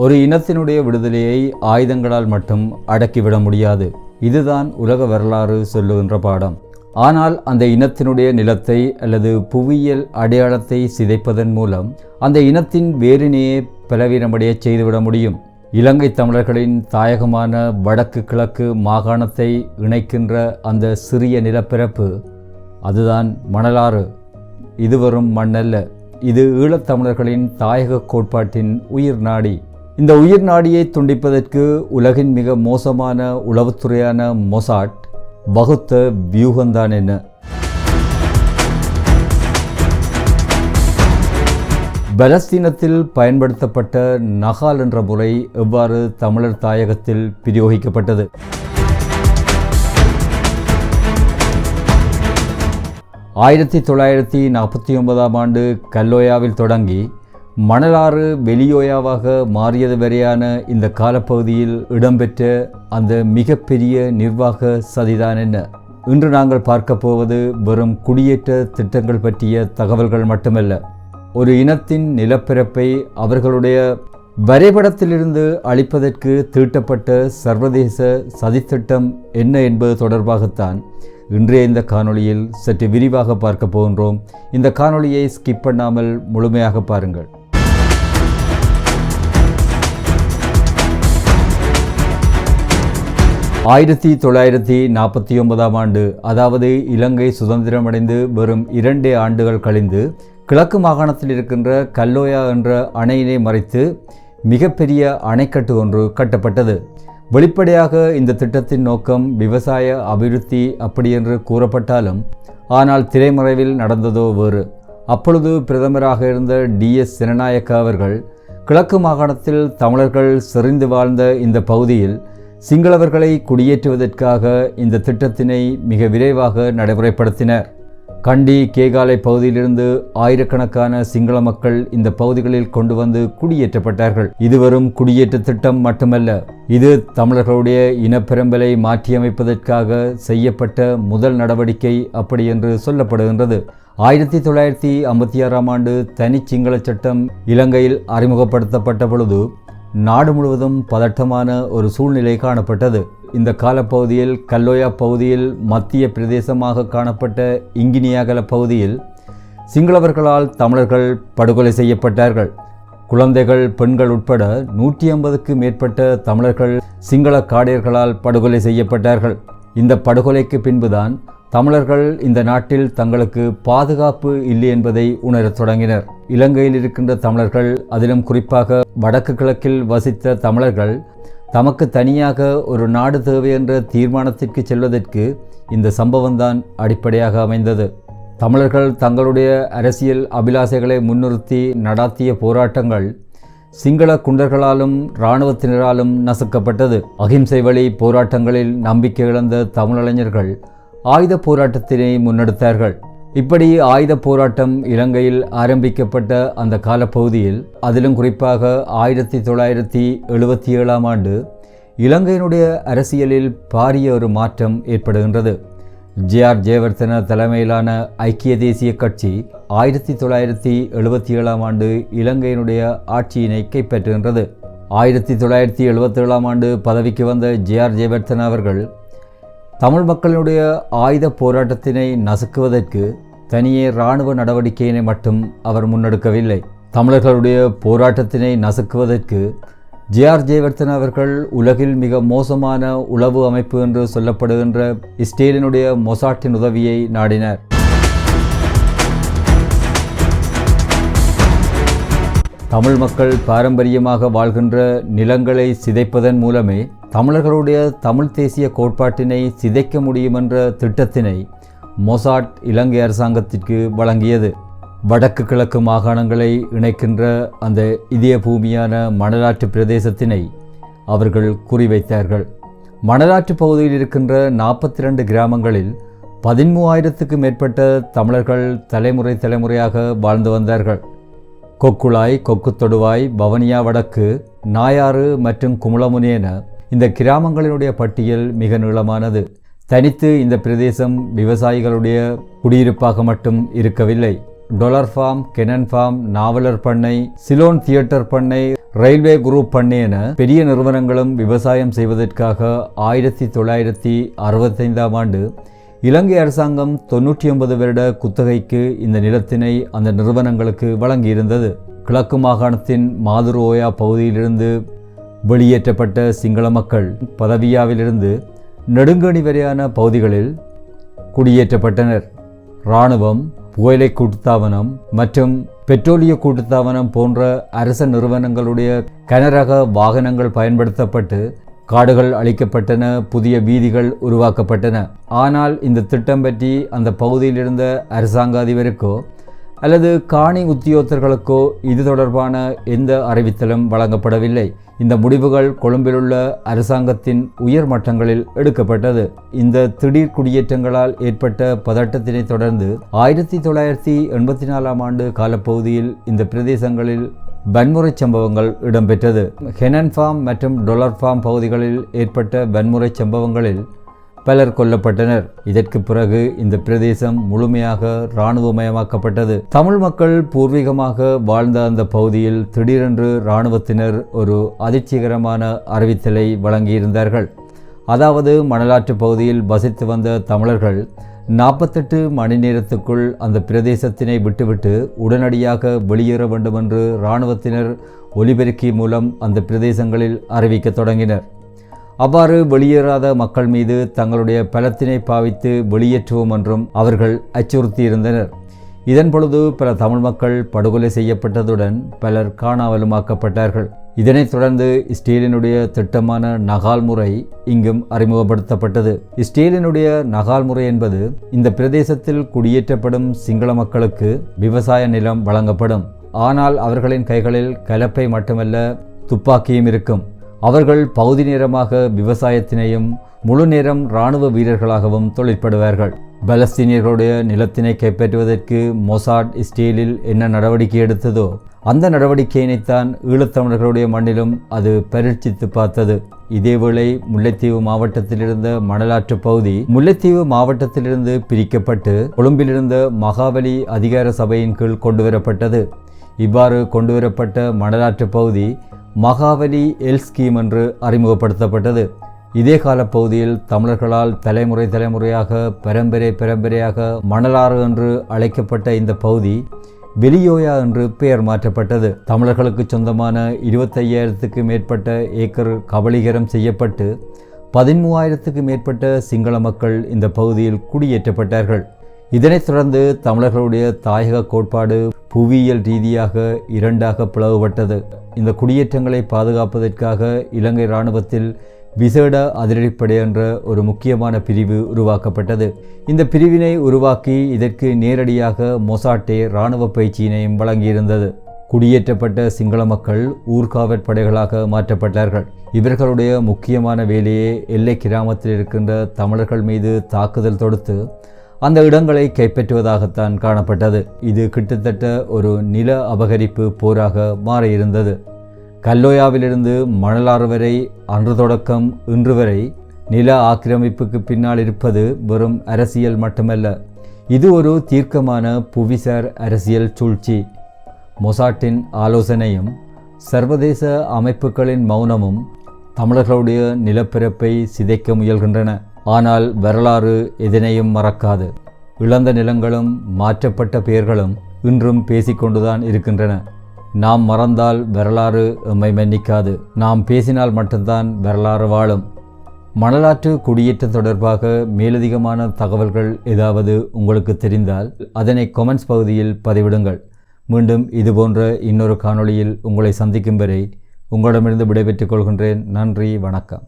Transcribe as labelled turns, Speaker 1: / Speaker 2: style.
Speaker 1: ஒரு இனத்தினுடைய விடுதலையை ஆயுதங்களால் மட்டும் அடக்கிவிட முடியாது. இதுதான் உலக வரலாறு சொல்லுகின்ற பாடம். ஆனால் அந்த இனத்தினுடைய நிலத்தை அல்லது புவியியல் அடையாளத்தை சிதைப்பதன் மூலம் அந்த இனத்தின் வேரினையே பலவீனமடைய செய்துவிட முடியும். இலங்கை தமிழர்களின் தாயகமான வடக்கு கிழக்கு மாகாணத்தை இணைக்கின்ற அந்த சிறிய நிலப்பரப்பு, அதுதான் மணலாறு. இது வெறும் மண்ணல்ல, இது ஈழத்தமிழர்களின் தாயக கோட்பாட்டின் உயிர் நாடி. இந்த உயிர் நாடியை துண்டிப்பதற்கு உலகின் மிக மோசமான உளவுத்துறையான மொசாட் வகுத்த வியூகம்தான் என்ன? பலஸ்தீனத்தில் பயன்படுத்தப்பட்ட நகால் என்ற முறை எவ்வாறு தமிழர் தாயகத்தில் பிரயோகிக்கப்பட்டது? 1949ஆம் ஆண்டு கல்லோயாவில் தொடங்கி மணலாறு வெளியோயாவாக மாறியது வரையான இந்த காலப்பகுதியில் இடம்பெற்ற அந்த மிகப்பெரிய நிர்வாக சதிதான் என்ன? இன்று நாங்கள் பார்க்க போவது வெறும் குடியேற்ற திட்டங்கள் பற்றிய தகவல்கள் மட்டுமல்ல. ஒரு இனத்தின் நிலப்பரப்பை அவர்களுடைய வரைபடத்திலிருந்து அழிப்பதற்கு தீட்டப்பட்ட சர்வதேச சதித்திட்டம் என்ன என்பது தொடர்பாகத்தான் இன்றைய இந்த காணொளியில் சற்று விரிவாக பார்க்க போகின்றோம். இந்த காணொளியை ஸ்கிப் பண்ணாமல் முழுமையாக பாருங்கள். 1949ஆம் ஆண்டு, அதாவது இலங்கை சுதந்திரமடைந்து வெறும் 2 ஆண்டுகள் கழிந்து கிழக்கு மாகாணத்தில் இருக்கின்ற கல்லோயா என்ற அணையினை மறைத்து மிகப்பெரிய அணைக்கட்டு ஒன்று கட்டப்பட்டது. வெளிப்படையாக இந்த திட்டத்தின் நோக்கம் விவசாய அபிவிருத்தி அப்படி என்று கூறப்பட்டாலும், ஆனால் திரைமறைவில் நடந்ததோ வேறு. அப்பொழுது பிரதமராக இருந்த DS செனநாயக்க அவர்கள் கிழக்கு மாகாணத்தில் தமிழர்கள் செறிந்து வாழ்ந்த இந்த பகுதியில் சிங்களவர்களை குடியேற்றுவதற்காக இந்த திட்டத்தினை மிக விரைவாக நடைமுறைப்படுத்தினர். கண்டி கேகாலை பகுதியிலிருந்து ஆயிரக்கணக்கான சிங்கள மக்கள் இந்த பகுதிகளில் கொண்டு வந்து குடியேற்றப்பட்டார்கள். இது வெறும் குடியேற்ற திட்டம் மட்டுமல்ல, இது தமிழர்களுடைய இனப்பெரும்பலை மாற்றியமைப்பதற்காக செய்யப்பட்ட முதல் நடவடிக்கை அப்படி என்று சொல்லப்படுகின்றது. 1956ஆம் ஆண்டு தனி சிங்கள சட்டம் இலங்கையில் அறிமுகப்படுத்தப்பட்ட பொழுது நாடு முழுவதும் பதட்டமான ஒரு சூழ்நிலை காணப்பட்டது. இந்த காலப்பகுதியில் கல்லோயா பகுதியில் மத்திய பிரதேசமாக காணப்பட்ட இங்கினியாகல பகுதியில் சிங்களவர்களால் தமிழர்கள் படுகொலை செய்யப்பட்டார்கள். குழந்தைகள், பெண்கள் உட்பட 150க்கு மேற்பட்ட தமிழர்கள் சிங்கள காடையர்களால் படுகொலை செய்யப்பட்டார்கள். இந்த படுகொலைக்கு பின்புதான் தமிழர்கள் இந்த நாட்டில் தங்களுக்கு பாதுகாப்பு இல்லை என்பதை உணரத் தொடங்கினர். இலங்கையில் இருக்கின்ற தமிழர்கள், அதிலும் குறிப்பாக வடக்கு கிழக்கில் வசித்த தமிழர்கள், தமக்கு தனியாக ஒரு நாடு தேவை என்ற தீர்மானத்திற்கு செல்வதற்கு இந்த சம்பவம்தான் அடிப்படையாக அமைந்தது. தமிழர்கள் தங்களுடைய அரசியல் அபிலாசைகளை முன்னிறுத்தி நடாத்திய போராட்டங்கள் சிங்கள குண்டர்களாலும் இராணுவத்தினராலும் நசுக்கப்பட்டது. அகிம்சை வழி போராட்டங்களில் நம்பிக்கை இழந்த தமிழறிஞர்கள் ஆயுத போராட்டத்தினை முன்னெடுத்தார்கள். இப்படி ஆயுத போராட்டம் இலங்கையில் ஆரம்பிக்கப்பட்ட அந்த காலப்பகுதியில், அதிலும் குறிப்பாக 1977ஆம் ஆண்டு இலங்கையினுடைய அரசியலில் பாரிய ஒரு மாற்றம் ஏற்படுகின்றது. JR ஜெயவர்தன தலைமையிலான ஐக்கிய தேசிய கட்சி 1977ஆம் ஆண்டு இலங்கையினுடைய ஆட்சியினை கைப்பற்றுகின்றது. 1977ஆம் ஆண்டு பதவிக்கு வந்த JR ஜெயவர்தன அவர்கள் தமிழ் மக்களினுடைய ஆயுத போராட்டத்தினை நசுக்குவதற்கு தனியே இராணுவ நடவடிக்கையினை மட்டும் அவர் முன்னெடுக்கவில்லை. தமிழர்களுடைய போராட்டத்தினை நசுக்குவதற்கு JR ஜெயவர்தன அவர்கள் உலகில் மிக மோசமான உளவு அமைப்பு என்று சொல்லப்படுகின்ற இஸ்ரேலினுடைய மொசாட்டின் உதவியை நாடினார். தமிழ் மக்கள் பாரம்பரியமாக வாழ்கின்ற நிலங்களை சிதைப்பதன் மூலமே தமிழர்களுடைய தமிழ் தேசிய கோட்பாட்டினை சிதைக்க முடியும் என்ற திட்டத்தினை மொசாட் இலங்கை அரசாங்கத்திற்கு வழங்கியது. வடக்கு கிழக்கு மாகாணங்களை இணைக்கின்ற அந்த இதய பூமியான மணலாற்று பிரதேசத்தினை அவர்கள் குறிவைத்தார்கள். மணலாற்று பகுதியில் இருக்கின்ற 42 கிராமங்களில் 13,000க்கு மேற்பட்ட தமிழர்கள் தலைமுறையாக வாழ்ந்து வந்தார்கள். கொக்குளாய், கொக்குத்தொடுவாய், வவனியா வடக்கு, நாயாறு மற்றும் குமுளமுனி என இந்த கிராமங்களினுடைய பட்டியல் மிக நீளமானது. தனித்து இந்த பிரதேசம் விவசாயிகளுடைய குடியிருப்பாக மட்டும் இருக்கவில்லை. டொலர் ஃபார்ம், கெனன் ஃபார்ம், நாவலர் பண்ணை, சிலோன் தியேட்டர் பண்ணை, ரயில்வே குரூப் பண்ணை என பெரிய நிறுவனங்களும் விவசாயம் செய்வதற்காக 1965ஆம் ஆண்டு இலங்கை அரசாங்கம் 99 வருட குத்தகைக்கு இந்த நிலத்தினை அந்த நிறுவனங்களுக்கு வழங்கியிருந்தது. கிழக்கு மாகாணத்தின் மாதுரோயா பகுதியிலிருந்து வெளியேற்றப்பட்ட சிங்கள மக்கள் பதவியாவிலிருந்து நெடுங்கணி வரையான பகுதிகளில் குடியேற்றப்பட்டனர். இராணுவம், புகையிலை கூட்டுத்தாபனம் மற்றும் பெட்ரோலிய கூட்டுத்தாபனம் போன்ற அரச நிறுவனங்களுடைய கனரக வாகனங்கள் பயன்படுத்தப்பட்டு காடுகள் அழிக்கப்பட்டன, புதிய வீதிகள் உருவாக்கப்பட்டன. ஆனால் இந்த திட்டம் பற்றி அந்த பகுதியில் இருந்த அரசாங்க அதிபருக்கோ அல்லது காணி உத்தியோகத்தர்களுக்கோ இது தொடர்பான எந்த அறிவித்தலும் வழங்கப்படவில்லை. இந்த முடிவுகள் கொழும்பிலுள்ள அரசாங்கத்தின் உயர் மட்டங்களில் எடுக்கப்பட்டது. இந்த திடீர் குடியேற்றங்களால் ஏற்பட்ட பதட்டத்தினை தொடர்ந்து 1984ஆம் ஆண்டு காலப்பகுதியில் இந்த பிரதேசங்களில் வன்முறை சம்பவங்கள் இடம்பெற்றது. கெனன் ஃபார்ம் மற்றும் டொலர் ஃபார்ம் பகுதிகளில் ஏற்பட்ட வன்முறை சம்பவங்களில் பலர் கொல்லப்பட்டனர். இதற்கு பிறகு இந்த பிரதேசம் முழுமையாக இராணுவமயமாக்கப்பட்டது. தமிழ் மக்கள் பூர்வீகமாக வாழ்ந்த அந்த பகுதியில் திடீரென்று இராணுவத்தினர் ஒரு அதிர்ச்சிகரமான அறிவித்தலை வழங்கியிருந்தார்கள். அதாவது மணலாற்று பகுதியில் வசித்து வந்த தமிழர்கள் 48 மணி நேரத்துக்குள் அந்த பிரதேசத்தினை விட்டுவிட்டு உடனடியாக வெளியேற வேண்டும் என்று இராணுவத்தினர் ஒலிபெருக்கி மூலம் அந்த பிரதேசங்களில் அறிவிக்க தொடங்கினர். அவ்வாறு வெளியேறாத மக்கள் மீது தங்களுடைய பலத்தினை பாவித்து வெளியேற்றுவோம் என்றும் அவர்கள் அச்சுறுத்தியிருந்தனர். இதன் பொழுது பல தமிழ் மக்கள் படுகொலை செய்யப்பட்டதுடன் பலர் காணாமலுமாக்கப்பட்டார்கள். இதனைத் தொடர்ந்து ஸ்டேலினுடைய திட்டமான நகால் முறை இங்கும் அறிமுகப்படுத்தப்பட்டது. ஸ்டேலினுடைய நகால் முறை என்பது இந்த பிரதேசத்தில் குடியேற்றப்படும் சிங்கள மக்களுக்கு விவசாய நிலம் வழங்கப்படும். ஆனால் அவர்களின் கைகளில் கலப்பை மட்டுமல்ல, துப்பாக்கியும் இருக்கும். அவர்கள் பகுதி நேரமாக விவசாயத்தினையும் முழு நேரம் இராணுவ வீரர்களாகவும் தொழிற்படுவார்கள். பலஸ்தீனியர்களுடைய நிலத்தினை கைப்பற்றுவதற்கு மொசாட் ஸ்டேலில் என்ன நடவடிக்கை எடுத்ததோ அந்த நடவடிக்கையினைத்தான் ஈழத்தமிழர்களுடைய மண்ணிலும் அது பரீட்சித்து பார்த்தது. இதேவேளை முல்லைத்தீவு மாவட்டத்தில் இருந்த மணலாற்று பகுதி முல்லைத்தீவு மாவட்டத்திலிருந்து பிரிக்கப்பட்டு கொழும்பிலிருந்த மகாவலி அதிகார சபையின் கீழ் கொண்டுவரப்பட்டது. இவ்வாறு கொண்டுவரப்பட்ட மணலாற்று பகுதி மகாவலி எல் ஸ்கீம் என்று அறிமுகப்படுத்தப்பட்டது. இதே காலப்பகுதியில் தமிழர்களால் தலைமுறையாக பரம்பரையாக மணலாறு என்று அழைக்கப்பட்ட இந்த பகுதி வெளியோயா என்று பெயர் மாற்றப்பட்டது. தமிழர்களுக்கு சொந்தமான 25,000க்கு மேற்பட்ட ஏக்கர் கபளீகரம் செய்யப்பட்டு 13,000க்கு மேற்பட்ட சிங்கள மக்கள் இந்த பகுதியில் குடியேற்றப்பட்டார்கள். இதனைத் தொடர்ந்து தமிழர்களுடைய தாயக கோட்பாடு புவியியல் ரீதியாக இரண்டாக பிளவுபட்டது. இந்த குடியேற்றங்களை பாதுகாப்பதற்காக இலங்கை இராணுவத்தில் விசேட அதிரடிப்படை என்ற ஒரு முக்கியமான பிரிவு உருவாக்கப்பட்டது. இந்த பிரிவினை உருவாக்கி இதற்கு நேரடியாக மொசாட்டே இராணுவ பயிற்சியினையும் வழங்கியிருந்தது. குடியேற்றப்பட்ட சிங்கள மக்கள் ஊர்காவற்படைகளாக மாற்றப்பட்டார்கள். இவர்களுடைய முக்கியமான வேலையே எல்லை கிராமத்தில் இருக்கின்ற தமிழர்கள் மீது தாக்குதல் தொடுத்து அந்த இடங்களை கைப்பற்றுவதாகத்தான் காணப்பட்டது. இது கிட்டத்தட்ட ஒரு நில அபகரிப்பு போராக மாறியிருந்தது. கல்லோயாவிலிருந்து மணலாறு வரை அன்று தொடக்கம் இன்று வரை நில ஆக்கிரமிப்புக்கு பின்னால் இருப்பது வெறும் அரசியல் மட்டுமல்ல, இது ஒரு தீர்க்கமான புவிசார் அரசியல் சூழ்ச்சி. மொசாட்டின் ஆலோசனையும் சர்வதேச அமைப்புகளின் மௌனமும் தமிழர்களுடைய நிலப்பரப்பை சிதைக்க முயல்கின்றன. ஆனால் வரலாறு எதனையும் மறக்காது. இழந்த நிலங்களும் மாற்றப்பட்ட பெயர்களும் இன்றும் பேசிக்கொண்டுதான் இருக்கின்றன. நாம் மறந்தால் வரலாறு எம்மை மன்னிக்காது. நாம் பேசினால் மட்டும்தான் வரலாறு வாழும். மணலாற்று குடியேற்றம் தொடர்பாக மேலதிகமான தகவல்கள் ஏதாவது உங்களுக்கு தெரிந்தால் அதனை கமெண்ட்ஸ் பகுதியில் பதிவிடுங்கள். மீண்டும் இதுபோன்ற இன்னொரு காணொளியில் உங்களை சந்திக்கும் வரை உங்களிடமிருந்து விடைபெற்றுக் கொள்கின்றேன். நன்றி, வணக்கம்.